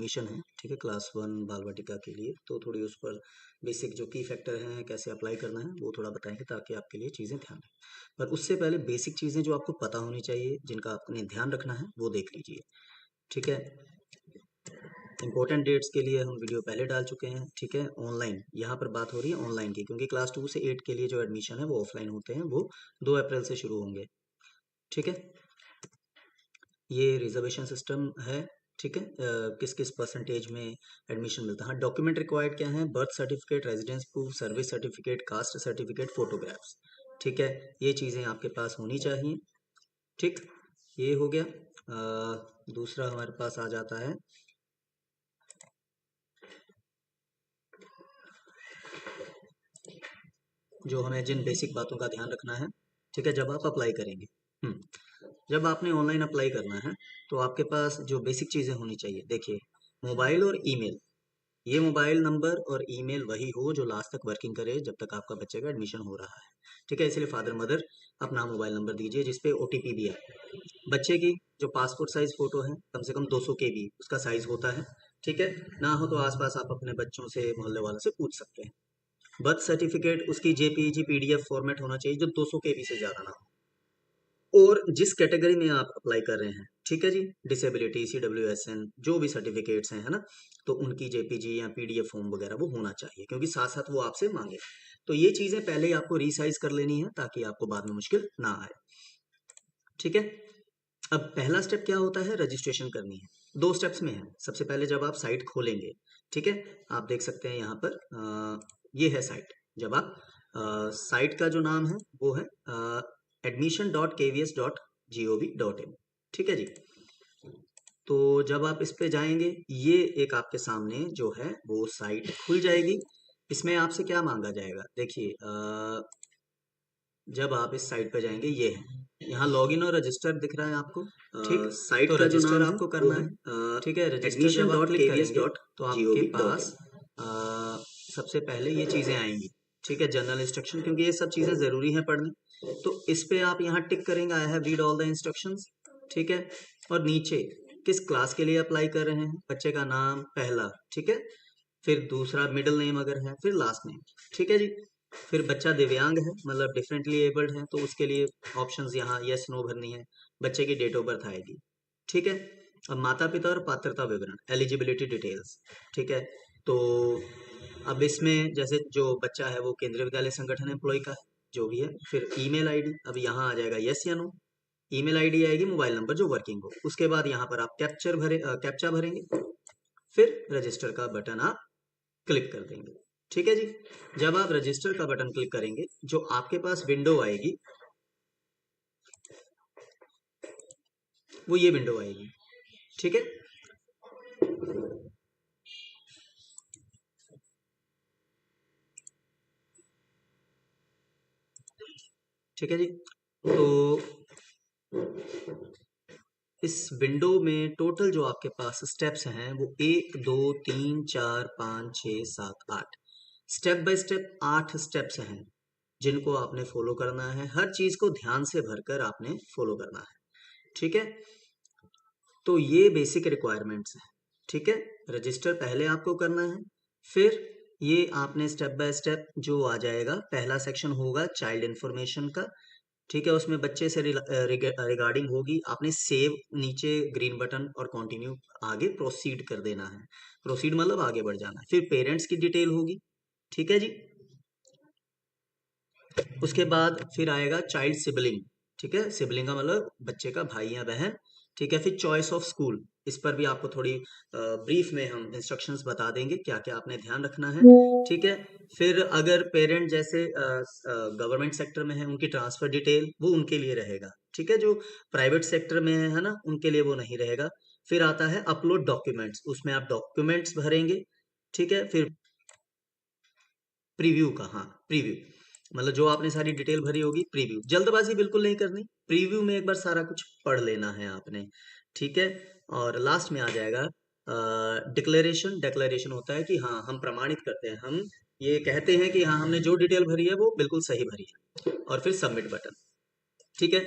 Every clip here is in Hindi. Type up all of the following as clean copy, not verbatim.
एडमिशन है, ठीक है, क्लास 1 बाल वाटिका के लिए, तो थोड़ी उस पर बेसिक जो की फैक्टर हैं, कैसे अप्लाई करना है, वो थोड़ा बताएंगे ताकि आपके लिए चीज़ें ध्यान रहे। पर उससे पहले बेसिक चीज़ें जो आपको पता होनी चाहिए, जिनका आपने ध्यान रखना है, वो देख लीजिए, ठीक है। इंपॉर्टेंट डेट्स के लिए हम वीडियो पहले डाल चुके हैं, ठीक है। ऑनलाइन, यहाँ पर बात हो रही है ऑनलाइन की, क्योंकि क्लास 2 से 8 के लिए जो एडमिशन है वो ऑफलाइन होते हैं, वो 2 अप्रैल से शुरू होंगे, ठीक है। ये रिजर्वेशन सिस्टम है, ठीक है। किस किस परसेंटेज में एडमिशन मिलता है। डॉक्यूमेंट रिक्वायर्ड क्या है, birth certificate, residence proof, service certificate, caste certificate, photographs, ठीक है। ये चीज़ें आपके पास होनी चाहिए, ठीक। ये हो गया। दूसरा हमारे पास आ जाता है जो हमें जिन बेसिक बातों का ध्यान रखना है, ठीक है, जब आप अप्लाई करेंगे। जब आपने ऑनलाइन अप्लाई करना है तो आपके पास जो बेसिक चीज़ें होनी चाहिए, देखिए, मोबाइल और ईमेल। ये मोबाइल नंबर और ईमेल वही हो जो लास्ट तक वर्किंग करे जब तक आपका बच्चे का एडमिशन हो रहा है, ठीक है। इसलिए फादर मदर अपना मोबाइल नंबर दीजिए जिसपे ओटीपी भी है। बच्चे की जो पासपोर्ट साइज फोटो है, कम से कम 200 केबी उसका साइज होता है, ठीक है। ना हो तो आसपास आप अपने बच्चों से, मोहल्ले वालों से पूछ सकते हैं। बर्थ सर्टिफिकेट उसकी जेपीईजी पीडीएफ फॉर्मेट होना चाहिए जो 200 केबी से ज़्यादा ना हो। और जिस कैटेगरी में आप अप्लाई कर रहे हैं, ठीक है जी, डिसेबिलिटी, CWSN, जो भी सर्टिफिकेट्स हैं, है ना, तो उनकी जेपीजी या पीडीएफ फॉर्म वगैरह वो होना चाहिए, क्योंकि साथ साथ वो आपसे मांगे। तो ये चीज़ें पहले ही आपको रिसाइज कर लेनी है ताकि आपको बाद में मुश्किल ना आए, ठीक है। अब पहला स्टेप क्या होता है, रजिस्ट्रेशन करनी है। 2 स्टेप्स में है। सबसे पहले जब आप साइट खोलेंगे, ठीक है, आप देख सकते हैं यहाँ पर ये है साइट। जब आप साइट का जो नाम है वो है admission.kvs.gov.in, ठीक है जी। तो जब आप इस पे जाएंगे, ये एक आपके सामने जो है वो साइट खुल जाएगी। इसमें आपसे क्या मांगा जाएगा, देखिए, जब आप इस साइट पे जाएंगे, ये है यहाँ लॉगिन और रजिस्टर दिख रहा है आपको, ठीक। साइट तो का जो नाम आपको करना है, ठीक है। रजिस्टर जब आप क्लिक करेंगे तो आपके पास सबसे पहले ये चीज़ें आएंगी, ठीक है। जनरल इंस्ट्रक्शन, क्योंकि ये सब चीज़ें ज़रूरी हैं पढ़नी, तो इस पे आप यहाँ टिक करेंगे, I have read all the instructions, ठीक है। और नीचे किस क्लास के लिए अप्लाई कर रहे हैं, बच्चे का नाम पहला, ठीक है, फिर दूसरा मिडिल नेम अगर है, फिर लास्ट नेम, ठीक है जी। फिर बच्चा दिव्यांग है, मतलब डिफरेंटली एबल्ड है, तो उसके लिए ऑप्शंस यहाँ यस नो भरनी है। बच्चे की डेट ऑफ बर्थ आएगी, ठीक है। अब माता पिता और पात्रता विवरण, एलिजिबिलिटी डिटेल्स, ठीक है। तो अब इसमें जैसे जो बच्चा है वो केंद्रीय विद्यालय संगठन एम्प्लॉय का है, जो भी है। फिर ईमेल आईडी, अब यहाँ आ जाएगा यस या नो। ईमेल आईडी आएगी, मोबाइल नंबर जो वर्किंग हो। उसके बाद यहाँ पर आप कैप्चा भरेंगे, फिर रजिस्टर का बटन आप क्लिक कर देंगे, ठीक है जी। जब आप रजिस्टर का बटन क्लिक करेंगे, जो आपके पास विंडो आएगी वो ये विंडो आएगी, ठीक है। ठीक है जी। तो इस विंडो में टोटल जो आपके पास स्टेप्स हैं वो 1 2 3 4 5 6 7 8, स्टेप बाय स्टेप 8 स्टेप्स हैं जिनको आपने फॉलो करना है। हर चीज को ध्यान से भरकर आपने फॉलो करना है, ठीक है। तो ये बेसिक रिक्वायरमेंट्स हैं, ठीक है। रजिस्टर पहले आपको करना है, फिर ये आपने स्टेप बाय स्टेप जो आ जाएगा, पहला सेक्शन होगा चाइल्ड इन्फॉर्मेशन का, ठीक है। उसमें बच्चे से रिगार्डिंग होगी, आपने सेव नीचे ग्रीन बटन और कंटिन्यू आगे प्रोसीड कर देना है। प्रोसीड मतलब आगे बढ़ जाना है। फिर पेरेंट्स की डिटेल होगी, ठीक है जी। उसके बाद फिर आएगा चाइल्ड सिबलिंग, ठीक है। सिबलिंग का मतलब बच्चे का भाई या बहन, ठीक है। फिर चॉइस ऑफ स्कूल, इस पर भी आपको थोड़ी ब्रीफ में हम इंस्ट्रक्शंस बता देंगे क्या क्या आपने ध्यान रखना है, ठीक है। फिर अगर पेरेंट जैसे गवर्नमेंट सेक्टर में है, उनकी ट्रांसफर डिटेल वो उनके लिए रहेगा, ठीक है। जो प्राइवेट सेक्टर में है ना, उनके लिए वो नहीं रहेगा। फिर आता है अपलोड डॉक्यूमेंट्स, उसमें आप डॉक्यूमेंट्स भरेंगे, ठीक है। फिर प्रीव्यू का, हाँ, प्रीव्यू मतलब जो आपने सारी डिटेल भरी होगी, प्रीव्यू। जल्दबाजी बिल्कुल नहीं करनी, प्रीव्यू में एक बार सारा कुछ पढ़ लेना है आपने, ठीक है। और लास्ट में आ जाएगा डिक्लेरेशन। डिक्लेरेशन होता है कि हाँ, हम प्रमाणित करते हैं, हम ये कहते हैं कि हाँ, हमने जो डिटेल भरी है वो बिल्कुल सही भरी है। और फिर सबमिट बटन, ठीक है।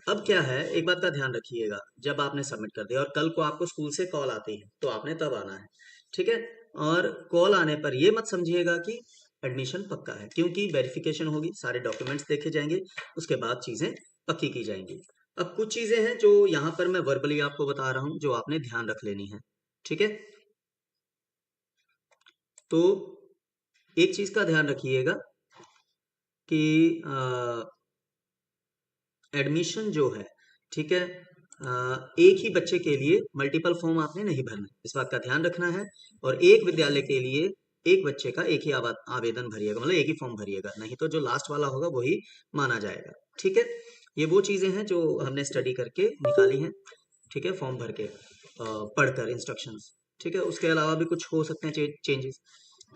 अब क्या है, एक बात का ध्यान रखिएगा, जब आपने सबमिट कर दिया और कल को आपको स्कूल से कॉल आती है तो आपने तब आना है, ठीक है। और कॉल आने पर ये मत समझिएगा कि एडमिशन पक्का है, क्योंकि वेरिफिकेशन होगी, सारे डॉक्यूमेंट्स देखे जाएंगे, उसके बाद चीजें पक्की की जाएंगी। अब कुछ चीजें हैं जो यहाँ पर मैं वर्बली आपको बता रहा हूँ, जो आपने ध्यान रख लेनी है, ठीक है। तो एक चीज का ध्यान रखिएगा कि एडमिशन जो है, ठीक है, एक ही बच्चे के लिए मल्टीपल फॉर्म आपने नहीं भरना है, इस बात का ध्यान रखना है। और एक विद्यालय के लिए एक बच्चे का एक ही आवेदन भरिएगा, मतलब एक ही फॉर्म भरिएगा, नहीं तो जो लास्ट वाला होगा वही माना जाएगा, ठीक है। ये वो चीजें हैं जो हमने स्टडी करके निकाली हैं, ठीक है, फॉर्म भर के पढ़कर इंस्ट्रक्शंस, ठीक है। उसके अलावा भी कुछ हो सकते हैं चेंजेस।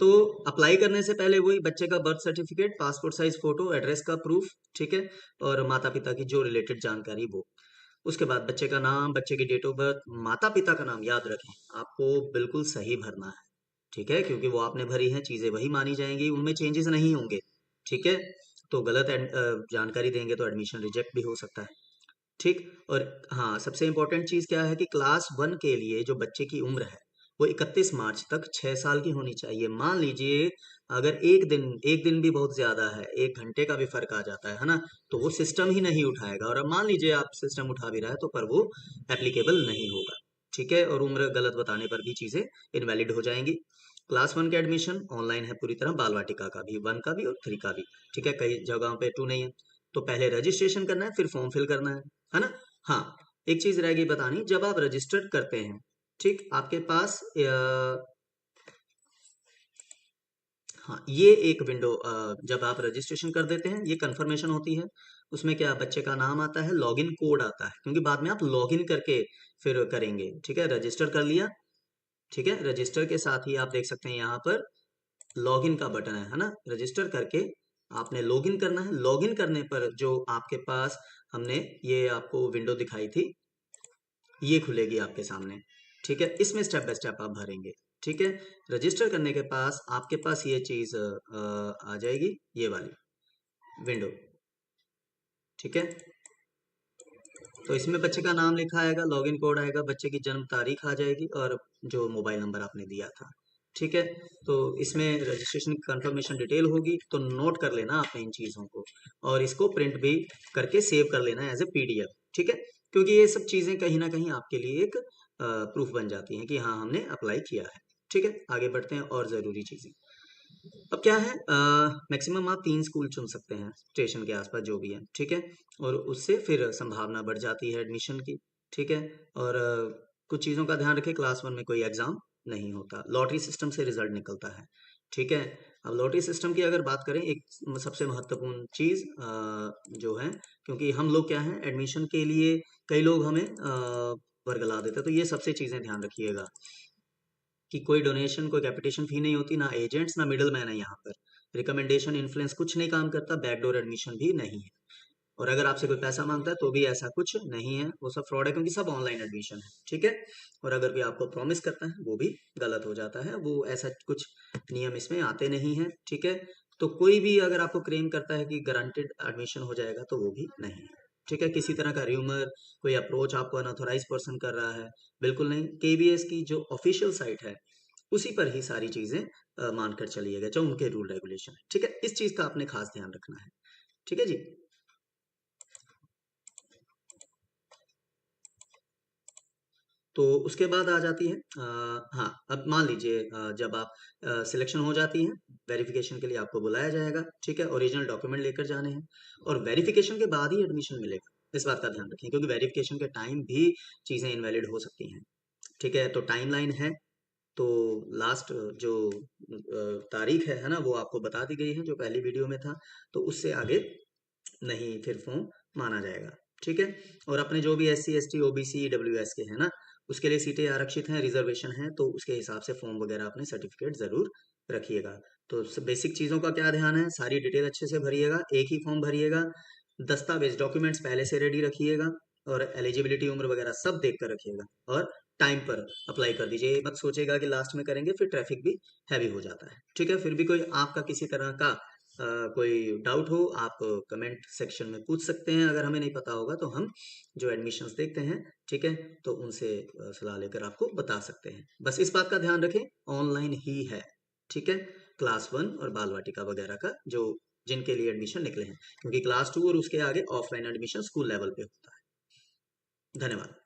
तो अप्लाई करने से पहले वही बच्चे का birth certificate, passport size photo, address का प्रूफ, ठीक है, और माता पिता की जो रिलेटेड जानकारी वो। उसके बाद बच्चे का नाम, बच्चे की डेट ऑफ बर्थ, माता पिता का नाम याद रखें, आपको बिल्कुल सही भरना है, ठीक है, क्योंकि वो आपने भरी है, चीजें वही मानी जाएंगी, उनमें चेंजेस नहीं होंगे, ठीक है। तो गलत जानकारी देंगे तो एडमिशन रिजेक्ट भी हो सकता है, ठीक। और हाँ, सबसे इम्पोर्टेंट चीज क्या है कि क्लास वन के लिए जो बच्चे की उम्र है वो 31 मार्च तक 6 साल की होनी चाहिए। मान लीजिए अगर एक दिन भी बहुत ज्यादा है, 1 घंटे का भी फर्क आ जाता है ना, तो वो सिस्टम ही नहीं उठाएगा, और अब मान लीजिए आप सिस्टम उठा भी रहा है तो पर वो एप्लीकेबल नहीं होगा, ठीक है। और उम्र गलत बताने पर भी चीजें इनवैलिड हो जाएंगी। क्लास वन का एडमिशन ऑनलाइन है पूरी तरह, बाल वाटिका का भी, वन का भी और थ्री का भी, ठीक है, कई जगहों पे टू नहीं है। तो पहले रजिस्ट्रेशन करना है, फिर फॉर्म फिल करना है ना। हाँ, एक चीज रह गई बतानी, जब आप रजिस्टर्ड करते हैं, ठीक, आपके पास हाँ, ये एक विंडो, जब आप रजिस्ट्रेशन कर देते हैं ये कंफर्मेशन होती है। उसमें क्या, बच्चे का नाम आता है, लॉगिन कोड आता है, क्योंकि बाद में आप लॉगिन करके फिर करेंगे, ठीक है। रजिस्टर कर लिया, ठीक है, रजिस्टर के साथ ही आप देख सकते हैं यहाँ पर लॉगिन का बटन है ना। रजिस्टर करके आपने लॉगिन करना है। लॉगिन करने पर जो आपके पास हमने ये आपको विंडो दिखाई थी, ये खुलेगी आपके सामने, ठीक है। इसमें स्टेप बाय स्टेप आप भरेंगे, ठीक है। रजिस्टर करने के पास आपके पास ये चीज आ जाएगी, ये वाली विंडो, ठीक है। तो इसमें बच्चे का नाम लिखा आएगा, लॉगिन कोड आएगा, बच्चे की जन्म तारीख आ जाएगी और जो मोबाइल नंबर आपने दिया था, ठीक है। तो इसमें रजिस्ट्रेशन की कंफर्मेशन डिटेल होगी, तो नोट कर लेना आपने इन चीज़ों को, और इसको प्रिंट भी करके सेव कर लेना एज ए पीडीएफ, ठीक है, क्योंकि ये सब चीज़ें कहीं ना कहीं आपके लिए एक प्रूफ बन जाती हैं कि हाँ हमने अप्लाई किया है, ठीक है। आगे बढ़ते हैं और ज़रूरी चीज़ें। अब क्या है, मैक्सिमम आप 3 स्कूल चुन सकते हैं स्टेशन के आसपास जो भी है, ठीक है। और उससे फिर संभावना बढ़ जाती है एडमिशन की, ठीक है। और कुछ चीज़ों का ध्यान रखें, क्लास वन में कोई एग्जाम नहीं होता, लॉटरी सिस्टम से रिजल्ट निकलता है, ठीक है। अब लॉटरी सिस्टम की अगर बात करें, एक सबसे महत्वपूर्ण चीज़ जो है, क्योंकि हम लोग क्या है एडमिशन के लिए कई लोग हमें वर्गला देते हैं, तो ये सबसे चीज़ें ध्यान रखिएगा कि कोई डोनेशन, कोई कैपिटेशन फी नहीं होती, ना एजेंट्स ना मिडल मैन है यहाँ पर, रिकमेंडेशन इन्फ्लुएंस कुछ नहीं काम करता, बैकडोर एडमिशन भी नहीं है। और अगर आपसे कोई पैसा मांगता है तो भी ऐसा कुछ नहीं है, वो सब फ्रॉड है, क्योंकि सब ऑनलाइन एडमिशन है, ठीक है। और अगर कोई आपको प्रॉमिस करता है वो भी गलत हो जाता है, वो ऐसा कुछ नियम इसमें आते नहीं है, ठीक है। तो कोई भी अगर आपको क्लेम करता है कि गारंटेड एडमिशन हो जाएगा तो वो भी नहीं है, ठीक है। किसी तरह का र्यूमर, कोई अप्रोच आपको अनऑथोराइज पर्सन कर रहा है, बिल्कुल नहीं। केबीएस की जो ऑफिशियल साइट है उसी पर ही सारी चीजें मानकर चलिएगा, जो उनके रूल रेगुलेशन है, ठीक है। इस चीज का आपने खास ध्यान रखना है, ठीक है जी। तो उसके बाद आ जाती है हाँ, अब मान लीजिए जब आप सिलेक्शन हो जाती हैं, वेरिफिकेशन के लिए आपको बुलाया जाएगा, ठीक है। ओरिजिनल डॉक्यूमेंट लेकर जाने हैं, और वेरिफिकेशन के बाद ही एडमिशन मिलेगा, इस बात का ध्यान रखें, क्योंकि वेरिफिकेशन के टाइम भी चीज़ें इनवैलिड हो सकती हैं, ठीक है। तो टाइमलाइन है, तो लास्ट जो तारीख है ना, वो आपको बता दी गई है जो पहली वीडियो में था, तो उससे आगे नहीं फिर फॉर्म माना जाएगा, ठीक है। और अपने जो भी S C S T O B C W S के हैं ना, उसके लिए सीटें आरक्षित हैं, रिजर्वेशन है, तो उसके हिसाब से फॉर्म वगैरह अपने सर्टिफिकेट जरूर रखिएगा। तो बेसिक चीज़ों का क्या ध्यान है, सारी डिटेल अच्छे से भरिएगा, एक ही फॉर्म भरिएगा, दस्तावेज डॉक्यूमेंट्स पहले से रेडी रखिएगा, और एलिजिबिलिटी उम्र वगैरह सब देख कर रखिएगा, और टाइम पर अप्लाई कर दीजिए, ये मत सोचेगा कि लास्ट में करेंगे फिर ट्रैफिक भी हैवी हो जाता है, ठीक है। फिर भी कोई आपका किसी तरह का कोई डाउट हो आप कमेंट सेक्शन में पूछ सकते हैं। अगर हमें नहीं पता होगा तो हम जो एडमिशन्स देखते हैं, ठीक है, तो उनसे सलाह लेकर आपको बता सकते हैं। बस इस बात का ध्यान रखें, ऑनलाइन ही है, ठीक है, क्लास 1 और बाल वाटिका वगैरह का जो जिनके लिए एडमिशन निकले हैं, क्योंकि क्लास 2 और उसके आगे ऑफलाइन एडमिशन स्कूल लेवल पे होता है। धन्यवाद।